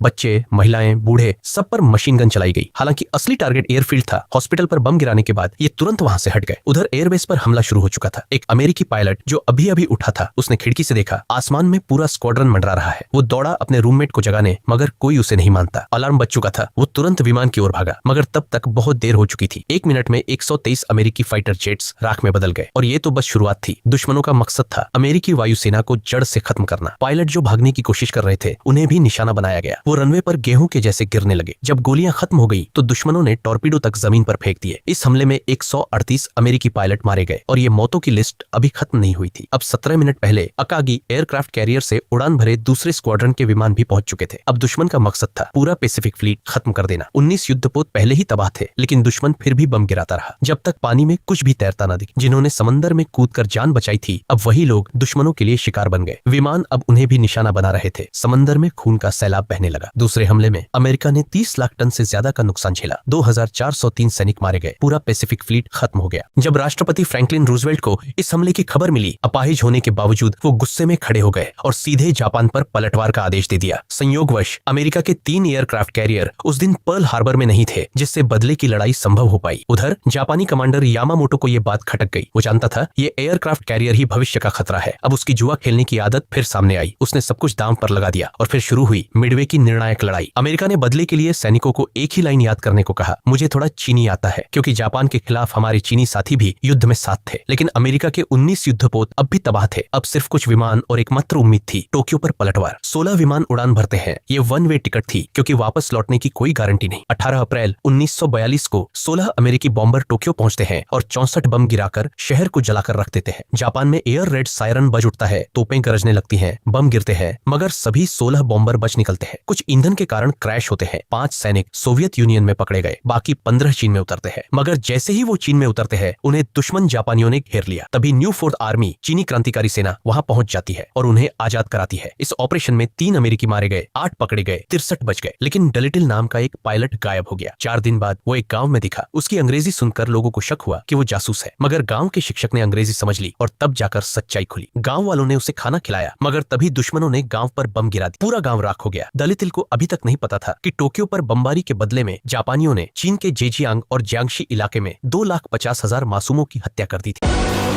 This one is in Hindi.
बच्चे, महिलाएं, बूढ़े सब पर मशीन गन चलाई गई। हालांकि असली टारगेट एयरफील्ड था। हॉस्पिटल पर बम गिराने के बाद ये तुरंत वहां से हट गए। उधर एयरबेस पर हमला शुरू हो चुका था। एक अमेरिकी पायलट जो अभी अभी उठा था, उसने खिड़की से देखा आसमान में पूरा स्क्वाड्रन मंडरा रहा है। वो दौड़ा अपने रूममेट को जगाने, मगर कोई उसे नहीं मानता। अलार्म बज चुका था। वो तुरंत विमान की ओर भागा, मगर तब तक बहुत देर हो चुकी थी। 1 मिनट में 123 अमेरिकी फाइटर जेट्स राख में बदल गए। और ये तो बस शुरुआत थी। दुश्मनों का मकसद था अमेरिकी वायुसेना को जड़ से खत्म करना। पायलट जो भागने की कोशिश कर रहे थे, उन्हें भी निशाना बनाया गया। वो रनवे पर गेहूं के जैसे गिरने लगे। जब गोलियां खत्म हो गई तो दुश्मनों ने टॉर्पीडो तक जमीन पर फेंक दिए। इस हमले में 138 अमेरिकी पायलट मारे गए और ये मौतों की लिस्ट अभी खत्म नहीं हुई थी। अब 17 मिनट पहले अकागी एयरक्राफ्ट कैरियर से उड़ान भरे दूसरे स्क्वाड्रन के विमान भी पहुंच चुके थे। अब दुश्मन का मकसद था पूरा पैसिफिक फ्लीट खत्म कर देना। 19 युद्धपोत पहले ही तबाह थे, लेकिन दुश्मन फिर भी बम गिराता रहा जब तक पानी में कुछ भी तैरता न दिखे। जिन्होंने समंदर में कूदकर जान बचाई थी, अब वही लोग दुश्मनों के लिए शिकार बन गए। विमान अब उन्हें भी निशाना बना रहे थे। समंदर में खून का सैलाब बहने लगा। दूसरे हमले में अमेरिका ने 30 लाख टन से ज्यादा का नुकसान झेला। 2403 सैनिक मारे गए। पूरा पैसिफिक फ्लीट खत्म हो गया। जब राष्ट्रपति फ्रैंकलिन रूजवेल्ट को इस हमले की खबर मिली, अपाहिज होने के बावजूद वो गुस्से में खड़े हो गए और सीधे जापान पर पलटवार का आदेश दे दिया। संयोगवश अमेरिका के 3 एयरक्राफ्ट कैरियर उस दिन पर्ल हार्बर में नहीं थे, जिससे बदले की लड़ाई संभव हो पाई। उधर जापानी कमांडर यामामोटो को ये बात खटक गई। वो जानता था ये एयरक्राफ्ट कैरियर ही भविष्य का खतरा है। अब उसकी जुआ खेलने की आदत फिर सामने आई। उसने सब कुछ दांव पर लगा दिया और फिर शुरू हुई मिडवे की निर्णायक लड़ाई। अमेरिका ने बदले के लिए सैनिकों को एक ही लाइन याद करने को कहा, मुझे थोड़ा चीनी आता है, क्योंकि जापान के खिलाफ हमारे चीनी साथी भी युद्ध में साथ थे। लेकिन अमेरिका के 19 युद्धपोत अब भी तबाह थे। अब सिर्फ कुछ विमान और एकमात्र उम्मीद थी, टोक्यो पर पलटवार। 16 विमान उड़ान भरते हैं। ये वन वे टिकट थी, क्योंकि वापस लौटने की कोई गारंटी नहीं। 18 अप्रैल 1942 को 16 अमेरिकी बॉम्बर टोक्यो पहुंचते हैं और 64 बम गिराकर शहर को जलाकर रख देते हैं। जापान में एयर रेड सायरन बज उठता है, तोपें गरजने लगती हैं, बम गिरते हैं, मगर सभी 16 बॉम्बर बच निकलते हैं। कुछ ईंधन के कारण क्रैश होते हैं। 5 सैनिक सोवियत यूनियन में पकड़े गए, बाकी 15 चीन में उतरते हैं। मगर जैसे ही वो चीन में उतरते हैं, उन्हें दुश्मन जापानियों ने घेर लिया। तभी न्यू फोर्थ आर्मी, चीनी क्रांतिकारी सेना वहां पहुंच जाती है और उन्हें आजाद कराती है। इस ऑपरेशन में 3 अमेरिकी मारे गए, 8 पकड़े गए, 63 बच गए। लेकिन डलिटिल नाम का एक पायलट गायब हो गया। 4 दिन बाद वो एक गांव में दिखा। उसकी अंग्रेजी सुनकर लोगों को शक हुआ कि वो जासूस है, मगर गांव के शिक्षक ने अंग्रेजी समझ ली और तब जाकर सच्चाई खुली। गांव वालों ने उसे खाना खिलाया, मगर तभी दुश्मनों ने गांव पर बम गिरा दिया। पूरा गांव राख हो गया। दलितिल को अभी तक नहीं पता था कि टोक्यो पर बमबारी के बदले में जापानियों ने चीन के जेजियांग और जियांगशी इलाके में 2,50,000 मासूमों की हत्या कर दी थी।